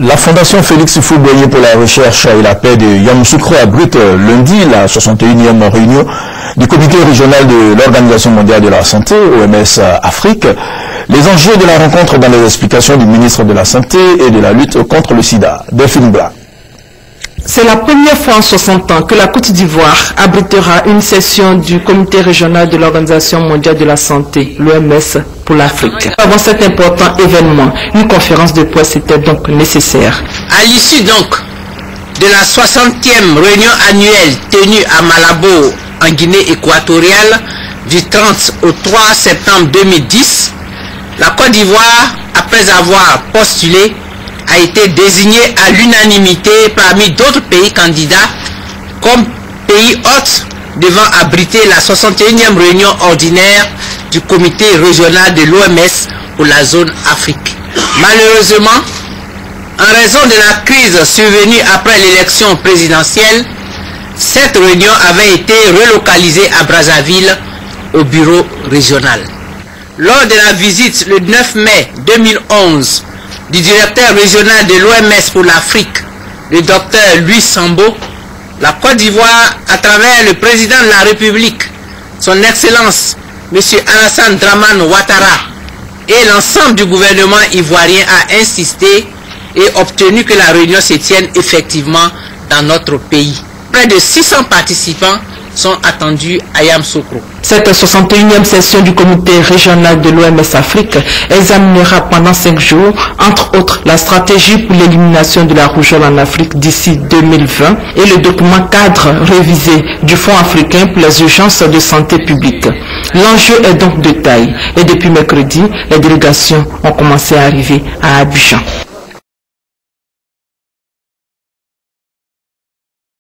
La Fondation Félix Houphouët-Boigny pour la recherche et la paix de Yamoussoukro abrite lundi la 61e réunion du comité régional de l'Organisation mondiale de la santé, OMS Afrique. Les enjeux de la rencontre dans les explications du ministre de la Santé et de la lutte contre le sida, Delphine Bla. C'est la première fois en 60 ans que la Côte d'Ivoire abritera une session du comité régional de l'Organisation mondiale de la santé, l'OMS, pour l'Afrique. Avant cet important événement, une conférence de presse était donc nécessaire. À l'issue donc de la 60e réunion annuelle tenue à Malabo, en Guinée équatoriale, du 30 au 3 septembre 2010, la Côte d'Ivoire, après avoir postulé, a été désignée à l'unanimité parmi d'autres pays candidats comme pays hôte devant abriter la 61e réunion ordinaire du comité régional de l'OMS pour la zone Afrique. Malheureusement, en raison de la crise survenue après l'élection présidentielle, cette réunion avait été relocalisée à Brazzaville au bureau régional. Lors de la visite le 9 mai 2011 du directeur régional de l'OMS pour l'Afrique, le docteur Louis Sambo, la Côte d'Ivoire, à travers le président de la République, son Excellence M. Alassane Dramane Ouattara, et l'ensemble du gouvernement ivoirien a insisté et obtenu que la réunion se tienne effectivement dans notre pays. Près de 600 participants sont attendus à Yamoussoukro. Cette 61e session du comité régional de l'OMS Afrique examinera pendant 5 jours, entre autres, la stratégie pour l'élimination de la rougeole en Afrique d'ici 2020 et le document cadre révisé du Fonds africain pour les urgences de santé publique. L'enjeu est donc de taille et depuis mercredi, les délégations ont commencé à arriver à Abidjan.